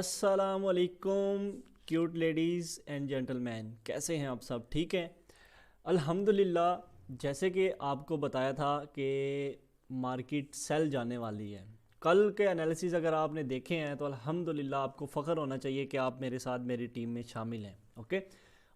अस्सलामुअलैकुम cute ladies and gentleman, कैसे हैं आप सब? ठीक हैं अल्हम्दुलिल्लाह। जैसे कि आपको बताया था कि मार्केट सेल जाने वाली है। कल के एनालिसिस अगर आपने देखे हैं तो अल्हम्दुलिल्लाह आपको फ़ख्र होना चाहिए कि आप मेरे साथ मेरी टीम में शामिल हैं। ओके,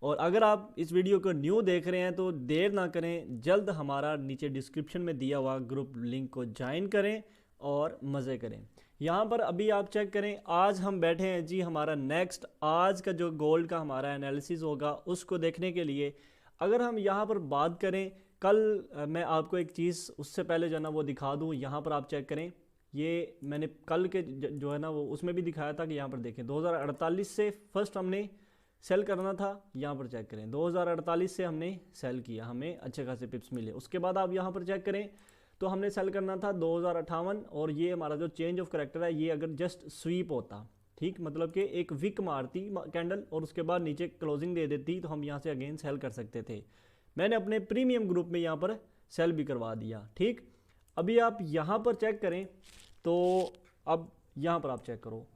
और अगर आप इस वीडियो को न्यू देख रहे हैं तो देर ना करें, जल्द हमारा नीचे डिस्क्रिप्शन में दिया हुआ ग्रुप लिंक को ज्वाइन करें और मज़े करें। यहाँ पर अभी आप चेक करें, आज हम बैठे हैं जी हमारा नेक्स्ट आज का जो गोल्ड का हमारा एनालिसिस होगा उसको देखने के लिए। अगर हम यहाँ पर बात करें कल मैं आपको एक चीज़ उससे पहले जो है ना वो दिखा दूँ। यहाँ पर आप चेक करें, ये मैंने कल के जो है ना वो उसमें भी दिखाया था कि यहाँ पर देखें 2048 से फर्स्ट हमने सेल करना था। यहाँ पर चेक करें 2048 से हमने सेल किया, हमें अच्छे खासे पिप्स मिले। उसके बाद आप यहाँ पर चेक करें तो हमने सेल करना था 2058, और ये हमारा जो चेंज ऑफ करेक्टर है ये अगर जस्ट स्वीप होता, ठीक, मतलब कि एक विक मारती कैंडल और उसके बाद नीचे क्लोजिंग दे देती तो हम यहाँ से अगेन सेल कर सकते थे। मैंने अपने प्रीमियम ग्रुप में यहाँ पर सेल भी करवा दिया। ठीक, अभी आप यहाँ पर चेक करें तो अब यहाँ पर आप चेक करो,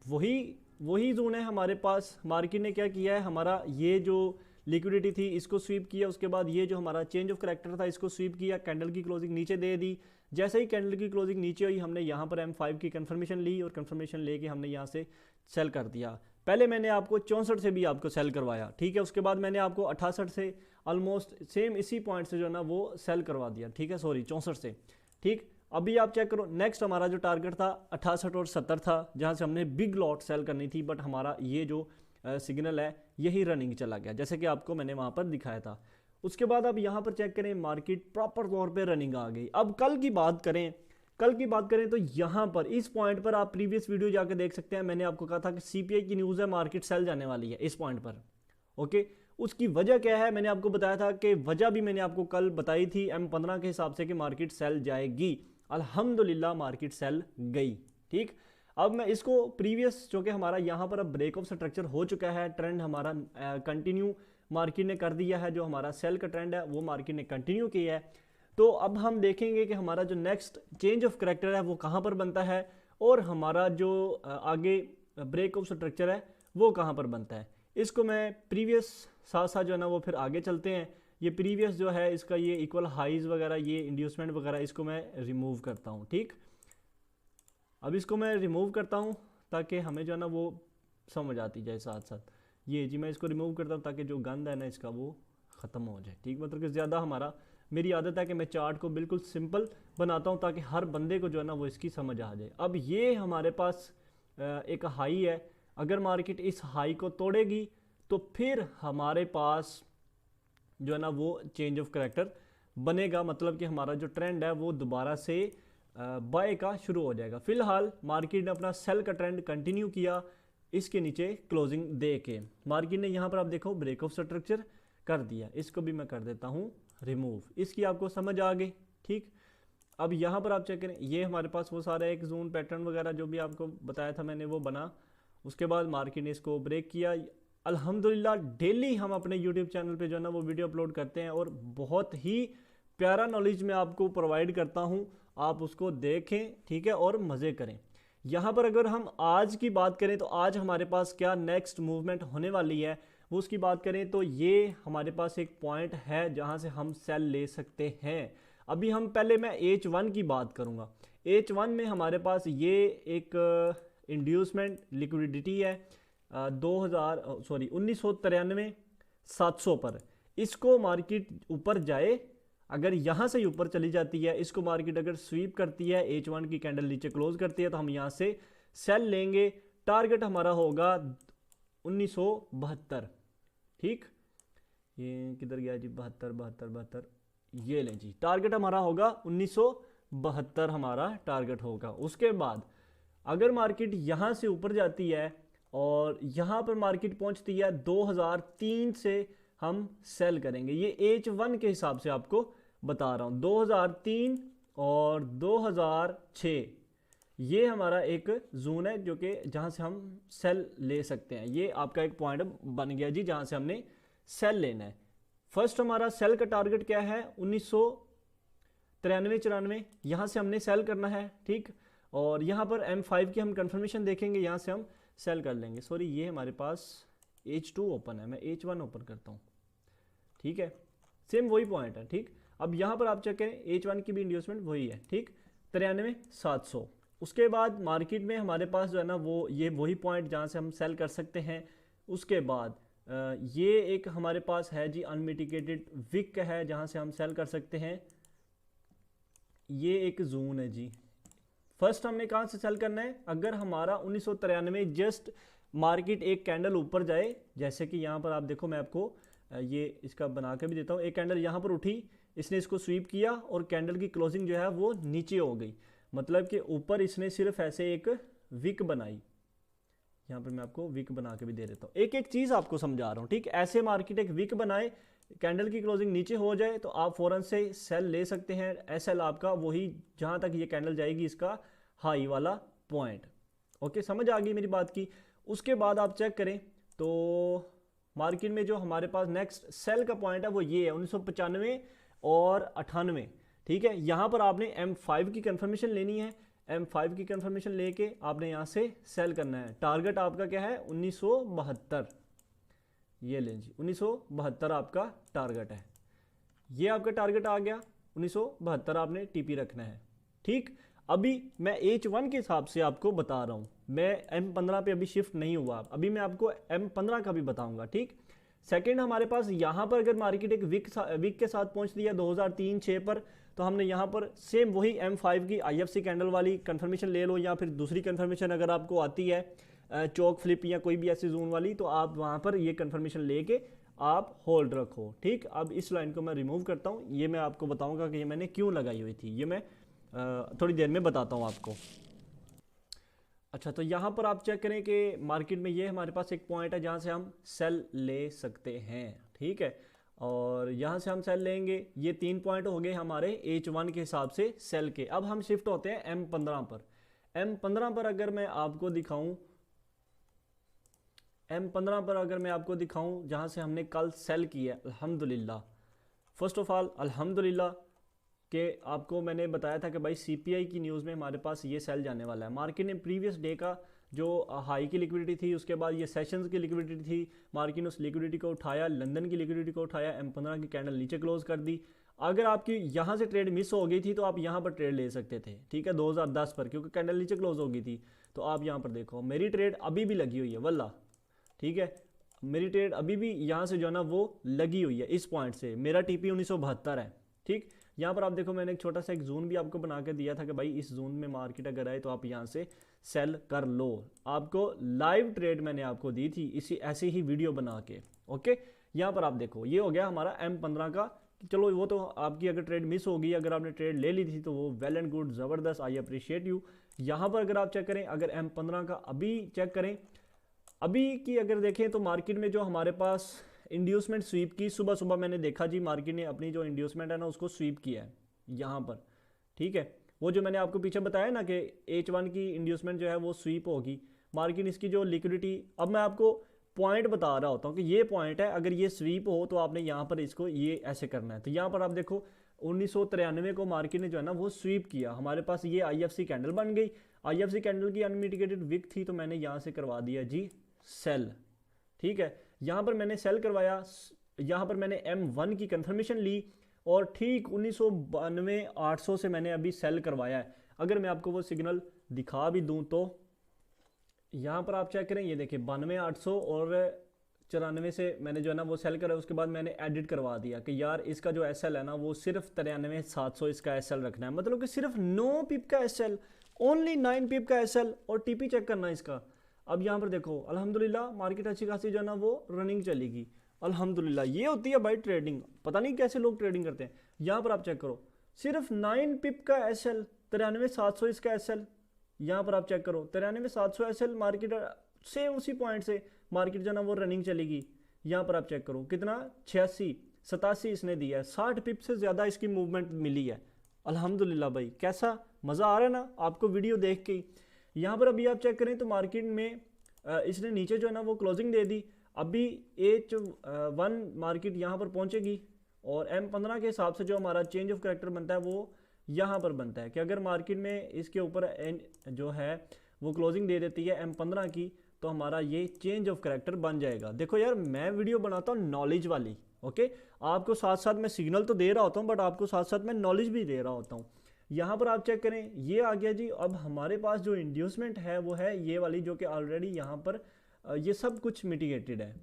वही वही जोन है हमारे पास। मार्केट ने क्या किया है, हमारा ये जो लिक्विडिटी थी इसको स्वीप किया, उसके बाद ये जो हमारा चेंज ऑफ करेक्टर था इसको स्वीप किया, कैंडल की क्लोजिंग नीचे दे दी। जैसे ही कैंडल की क्लोजिंग नीचे हुई हमने यहाँ पर M5 की कंफर्मेशन ली और कंफर्मेशन लेके हमने यहाँ से सेल कर दिया। पहले मैंने आपको 64 से भी आपको सेल करवाया, ठीक है। उसके बाद मैंने आपको 68 से ऑलमोस्ट सेम इसी पॉइंट से जो है ना वो सेल करवा दिया, ठीक है, सॉरी 64 से। ठीक, अभी आप चेक करो, नेक्स्ट हमारा जो टारगेट था 68 और 70 था, जहाँ से हमने बिग लॉट सेल करनी थी, बट हमारा ये जो सिग्नल है यही रनिंग चला गया, जैसे कि आपको मैंने वहाँ पर दिखाया था। उसके बाद आप यहाँ पर चेक करें, मार्केट प्रॉपर तौर पे रनिंग आ गई। अब कल की बात करें तो यहाँ पर इस पॉइंट पर आप प्रीवियस वीडियो जाकर देख सकते हैं। मैंने आपको कहा था कि CPI की न्यूज़ है, मार्केट सेल जाने वाली है इस पॉइंट पर। ओके, उसकी वजह क्या है मैंने आपको बताया था कि वजह भी मैंने आपको कल बताई थी M15 के हिसाब से कि मार्केट सेल जाएगी। अल्हम्दुलिल्लाह मार्केट सेल गई। ठीक, अब मैं इसको प्रीवियस जो कि हमारा यहाँ पर अब ब्रेक ऑफ स्ट्रक्चर हो चुका है, ट्रेंड हमारा कंटिन्यू मार्केट ने कर दिया है, जो हमारा सेल का ट्रेंड है वो मार्केट ने कंटिन्यू किया है। तो अब हम देखेंगे कि हमारा जो नेक्स्ट चेंज ऑफ करेक्टर है वो कहाँ पर बनता है और हमारा जो आगे ब्रेक ऑफ स्ट्रक्चर है वो कहाँ पर बनता है। इसको मैं प्रीवियस साथ साथ जो है ना वो फिर आगे चलते हैं। ये प्रीवियस जो है इसका ये इक्वल हाइज वगैरह, ये इंड्यूसमेंट वगैरह, इसको मैं रिमूव करता हूँ। ठीक, अब इसको मैं रिमूव करता हूँ ताकि हमें जो है ना वो समझ आती जाए साथ साथ। ये जी मैं इसको रिमूव करता हूँ ताकि जो गंद है ना इसका वो ख़त्म हो जाए। ठीक, मतलब कि ज़्यादा हमारा, मेरी आदत है कि मैं चार्ट को बिल्कुल सिंपल बनाता हूँ ताकि हर बंदे को जो है ना वो इसकी समझ आ जाए। अब ये हमारे पास एक हाई है, अगर मार्केट इस हाई को तोड़ेगी तो फिर हमारे पास जो है ना वो चेंज ऑफ करेक्टर बनेगा, मतलब कि हमारा जो ट्रेंड है वो दोबारा से बाय का शुरू हो जाएगा। फिलहाल मार्केट ने अपना सेल का ट्रेंड कंटिन्यू किया, इसके नीचे क्लोजिंग दे के मार्केट ने यहाँ पर आप देखो ब्रेक ऑफ स्ट्रक्चर कर दिया। इसको भी मैं कर देता हूँ रिमूव, इसकी आपको समझ आ गई। ठीक, अब यहाँ पर आप चेक करें, ये हमारे पास वो सारा एक जोन पैटर्न वगैरह जो भी आपको बताया था मैंने वो बना। उसके बाद मार्केट ने इसको ब्रेक किया। अल्हम्दुलिल्लाह डेली हम अपने यूट्यूब चैनल पे जो है ना वो वीडियो अपलोड करते हैं और बहुत ही प्यारा नॉलेज मैं आपको प्रोवाइड करता हूँ, आप उसको देखें, ठीक है, और मज़े करें। यहाँ पर अगर हम आज की बात करें तो आज हमारे पास क्या नेक्स्ट मूवमेंट होने वाली है वो उसकी बात करें तो ये हमारे पास एक पॉइंट है जहाँ से हम सेल ले सकते हैं। अभी हम पहले मैं H1 की बात करूँगा। H1 में हमारे पास ये एक इंड्यूसमेंट लिक्विडिटी है 1993 700 पर। इसको मार्केट ऊपर जाए, अगर यहाँ से ऊपर चली जाती है, इसको मार्केट अगर स्वीप करती है, H1 की कैंडल नीचे क्लोज करती है तो हम यहाँ से सेल लेंगे। टारगेट हमारा होगा 1972। ठीक, ये किधर गया जी, 72, ये लें जी, टारगेट हमारा होगा 1972, हमारा टारगेट होगा। उसके बाद अगर मार्केट यहाँ से ऊपर जाती है और यहाँ पर मार्केट पहुँचती है 2003 से हम सेल करेंगे। ये H1 के हिसाब से आपको बता रहा हूँ, 2003 और 2006 ये हमारा एक जोन है जो कि जहाँ से हम सेल ले सकते हैं। ये आपका एक पॉइंट बन गया जी जहाँ से हमने सेल लेना है। फर्स्ट हमारा सेल का टारगेट क्या है, 1993-94, यहाँ से हमने सेल करना है। ठीक, और यहाँ पर M5 की हम कंफर्मेशन देखेंगे, यहाँ से हम सेल कर लेंगे। सॉरी, ये हमारे पास H2 ओपन है, मैं H1 ओपन करता हूँ, ठीक है, सेम वही पॉइंट है, ठीक। अब यहाँ पर आप चेक करें, H1 की भी इंड्यूसमेंट वही है, ठीक, 93,700। उसके बाद मार्केट में हमारे पास जो है ना वो ये वही पॉइंट जहाँ से हम सेल कर सकते हैं। उसके बाद ये एक हमारे पास है जी अनमिटिगेटेड विक है जहाँ से हम सेल कर सकते हैं। ये एक जोन है जी। फर्स्ट हमने कहाँ से सेल करना है, अगर हमारा 1993 जस्ट मार्केट एक कैंडल ऊपर जाए, जैसे कि यहाँ पर आप देखो, मैं आपको ये इसका बना के भी देता हूँ। एक कैंडल यहाँ पर उठी, इसने इसको स्वीप किया और कैंडल की क्लोजिंग जो है वो नीचे हो गई, मतलब कि ऊपर इसने सिर्फ ऐसे एक विक बनाई। यहाँ पर मैं आपको विक बना के भी दे देता हूँ, एक एक चीज़ आपको समझा रहा हूँ, ठीक। ऐसे मार्केट एक विक बनाए, कैंडल की क्लोजिंग नीचे हो जाए तो आप फ़ौरन से सेल ले सकते हैं। एसएल आपका वही जहाँ तक ये कैंडल जाएगी इसका हाई वाला पॉइंट। ओके, समझ आ गई मेरी बात की। उसके बाद आप चेक करें तो मार्केट में जो हमारे पास नेक्स्ट सेल का पॉइंट है वो ये है 1995 और 98, ठीक है। यहाँ पर आपने M5 की कंफर्मेशन लेनी है, M5 की कंफर्मेशन लेके आपने यहाँ से सेल करना है। टारगेट आपका क्या है 1972, ये लें जी 1972 आपका टारगेट है। ये आपका टारगेट आ गया 1972, आपने टीपी रखना है, ठीक। अभी मैं H1 के हिसाब से आपको बता रहा हूँ, मैं M15 पे अभी शिफ्ट नहीं हुआ, अभी मैं आपको M15 का भी बताऊंगा, ठीक। सेकंड हमारे पास यहाँ पर अगर मार्केट एक विक के साथ पहुँच रही है 2003-06 पर, तो हमने यहाँ पर सेम वही M5 की IFC कैंडल वाली कंफर्मेशन ले लो, या फिर दूसरी कंफर्मेशन अगर आपको आती है चौक फ्लिप या कोई भी ऐसी जोन वाली, तो आप वहाँ पर ये कंफर्मेशन लेके आप होल्ड रखो, ठीक। अब इस लाइन को मैं रिमूव करता हूँ, ये मैं आपको बताऊँगा कि ये मैंने क्यों लगाई हुई थी, ये मैं थोड़ी देर में बताता हूँ आपको। अच्छा, तो यहाँ पर आप चेक करें कि मार्केट में ये हमारे पास एक पॉइंट है जहाँ से हम सेल ले सकते हैं, ठीक है। और यहाँ से हम सेल लेंगे, ये 3 पॉइंट हो गए हमारे H1 के हिसाब से सेल के। अब हम शिफ्ट होते हैं M15 पर। M15 पर अगर मैं आपको दिखाऊं, M15 पर अगर मैं आपको दिखाऊं जहाँ से हमने कल सेल किया, अल्हम्दुलिल्लाह, फर्स्ट ऑफ ऑल अल्हम्दुलिल्लाह कि आपको मैंने बताया था कि भाई CPI की न्यूज़ में हमारे पास ये सेल जाने वाला है। मार्केट ने प्रीवियस डे का जो हाई की लिक्विडिटी थी, उसके बाद ये सेशंस की लिक्विडिटी थी, मार्केट ने उस लिक्विडिटी को उठाया, लंदन की लिक्विडिटी को उठाया, M15 की कैंडल नीचे क्लोज कर दी। अगर आपकी यहाँ से ट्रेड मिस हो गई थी तो आप यहाँ पर ट्रेड ले सकते थे, ठीक है, 2010 पर, क्योंकि कैंडल नीचे क्लोज हो गई थी। तो आप यहाँ पर देखो, मेरी ट्रेड अभी भी लगी हुई है वल्ला, ठीक है, मेरी ट्रेड अभी भी यहाँ से जो है ना वो लगी हुई है, इस पॉइंट से। मेरा TP 1972 है, ठीक। यहाँ पर आप देखो, मैंने एक छोटा सा एक जोन भी आपको बना के दिया था कि भाई इस जोन में मार्केट अगर आए तो आप यहाँ से सेल कर लो। आपको लाइव ट्रेड मैंने आपको दी थी इसी ऐसे ही वीडियो बना के। ओके, यहाँ पर आप देखो, ये हो गया हमारा M15 का। चलो वो तो आपकी अगर ट्रेड मिस होगी, अगर आपने ट्रेड ले ली थी तो वो वेल एंड गुड, ज़बरदस्त, आई अप्रिशिएट यू। यहाँ पर अगर आप चेक करें, अगर M15 का अभी चेक करें, अभी की अगर देखें तो मार्केट में जो हमारे पास इंड्यूसमेंट स्वीप की, सुबह सुबह मैंने देखा जी मार्केट ने अपनी जो इंड्यूसमेंट है ना उसको स्वीप किया है यहाँ पर, ठीक है। वो जो मैंने आपको पीछे बताया ना कि H1 की इंड्यूसमेंट जो है वो स्वीप होगी, मार्केट इसकी जो लिक्विडिटी, अब मैं आपको पॉइंट बता रहा होता हूँ कि ये पॉइंट है, अगर ये स्वीप हो तो आपने यहाँ पर इसको ये ऐसे करना है। तो यहाँ पर आप देखो 1993 को मार्केट ने जो है ना वो स्वीप किया, हमारे पास ये IFC कैंडल बन गई। IFC कैंडल की अनमिटिगेटेड विक थी, तो मैंने यहाँ से करवा दिया जी सेल, ठीक है। यहाँ पर मैंने सेल करवाया, यहाँ पर मैंने M1 की कंफर्मेशन ली और ठीक 1992-800 से मैंने अभी सेल करवाया है। अगर मैं आपको वो सिग्नल दिखा भी दूं तो यहाँ पर आप चेक करें, ये देखिए 92-800 और 94 से मैंने जो है ना वो सेल करा। उसके बाद मैंने एडिट करवा दिया कि यार इसका जो SL है ना वो सिर्फ 93-700 इसका SL रखना है, मतलब कि सिर्फ 9 पिप का SL, ओनली 9 पिप का SL, और TP चेक करना है इसका। अब यहाँ पर देखो अल्हम्दुलिल्लाह मार्केट अच्छी खासी जो है ना वो रनिंग चलेगी, अल्हम्दुलिल्लाह। ये होती है भाई ट्रेडिंग, पता नहीं कैसे लोग ट्रेडिंग करते हैं। यहाँ पर आप चेक करो, सिर्फ 9 पिप का SL, 93-700 इसका SL। यहाँ पर आप चेक करो 93-700 SL, मार्केट से उसी पॉइंट से मार्केट जो है ना वो रनिंग चलेगी। यहाँ पर आप चेक करो कितना 86-87 इसने दिया है, 60 पिप से ज़्यादा इसकी मूवमेंट मिली है। अल्हम्दुलिल्लाह भाई, कैसा मज़ा आ रहा है ना आपको वीडियो देख के। यहाँ पर अभी आप चेक करें तो मार्केट में इसने नीचे जो है ना वो क्लोजिंग दे दी। अभी H1 मार्केट यहाँ पर पहुँचेगी और M15 के हिसाब से जो हमारा चेंज ऑफ करैक्टर बनता है वो यहाँ पर बनता है कि अगर मार्केट में इसके ऊपर जो है वो क्लोजिंग दे देती है M15 की, तो हमारा ये चेंज ऑफ करैक्टर बन जाएगा। देखो यार, मैं वीडियो बनाता हूँ नॉलेज वाली, ओके, आपको साथ साथ मैं सिग्नल तो दे रहा होता हूँ, बट आपको साथ साथ मैं नॉलेज भी दे रहा होता हूँ। यहाँ पर आप चेक करें, ये आ गया जी। अब हमारे पास जो इंड्यूसमेंट है वो है ये वाली, जो कि ऑलरेडी यहाँ पर ये सब कुछ मिटिगेटेड है,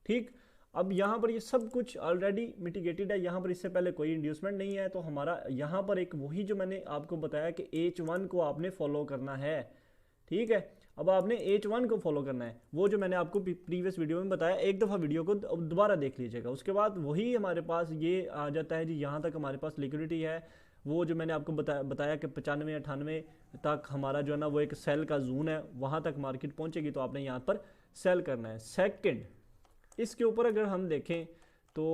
ठीक। अब यहाँ पर ये सब कुछ ऑलरेडी मिटिगेटेड है, यहाँ पर इससे पहले कोई इंड्यूसमेंट नहीं है, तो हमारा यहाँ पर एक वही जो मैंने आपको बताया कि H1 को आपने फॉलो करना है, ठीक है। अब आपने H1 को फॉलो करना है, वो जो मैंने आपको प्रीवियस वीडियो में बताया, एक दफ़ा वीडियो को दोबारा देख लीजिएगा। उसके बाद वही हमारे पास ये आ जाता है जी, यहाँ तक हमारे पास लिक्विडिटी है, वो जो मैंने आपको बताया कि 95-98 तक हमारा जो है ना वो एक सेल का जोन है, वहाँ तक मार्केट पहुँचेगी तो आपने यहाँ पर सेल करना है। सेकंड, इसके ऊपर अगर हम देखें तो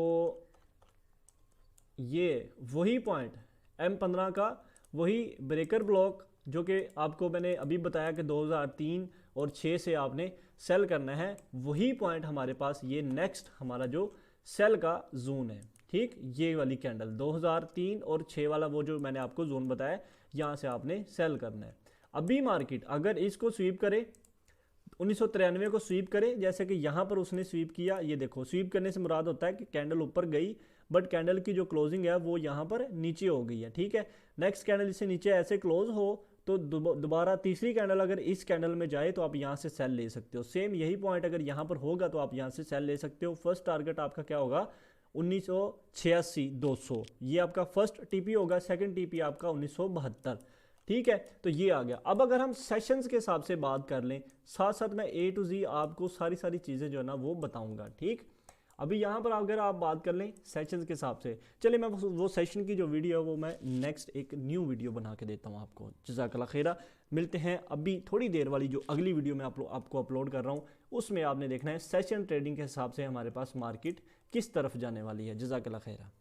ये वही पॉइंट M15 का वही ब्रेकर ब्लॉक जो कि आपको मैंने अभी बताया कि 2003 और 6 से आपने सेल करना है, वही पॉइंट हमारे पास ये नेक्स्ट हमारा जो सेल का जोन है, ठीक। ये वाली कैंडल 2003 और 6 वाला वो जो मैंने आपको जोन बताया, यहाँ से आपने सेल करना है। अभी मार्केट अगर इसको स्वीप करे, 1993 को स्वीप करे, जैसे कि यहाँ पर उसने स्वीप किया, ये देखो स्वीप करने से मुराद होता है कि कैंडल ऊपर गई बट कैंडल की जो क्लोजिंग है वो यहाँ पर नीचे हो गई है, ठीक है। नेक्स्ट कैंडल इससे नीचे ऐसे क्लोज हो तो दोबारा तीसरी कैंडल अगर इस कैंडल में जाए तो आप यहाँ से सेल ले सकते हो। सेम यही पॉइंट अगर यहाँ पर होगा तो आप यहाँ से सेल ले सकते हो। फर्स्ट टारगेट आपका क्या होगा, 1986 200, ये आपका फर्स्ट टीपी होगा। सेकंड टीपी आपका 1972, ठीक है। तो ये आ गया। अब अगर हम सेशंस के हिसाब से बात कर लें, साथ साथ मैं A to Z आपको सारी चीज़ें जो है ना वो बताऊंगा, ठीक। अभी यहाँ पर अगर आप बात कर लें सेशंस के हिसाब से, चलिए मैं वो सेशन की जो वीडियो है वो मैं नेक्स्ट एक न्यू वीडियो बना के देता हूँ आपको। जज़ाकल्लाह खैरा। मिलते हैं अभी थोड़ी देर वाली जो अगली वीडियो मैं आपको अपलोड कर रहा हूँ, उसमें आपने देखना है सेशन ट्रेडिंग के हिसाब से हमारे पास मार्केट किस तरफ जाने वाली है। जज़ाकल्लाह खैरा।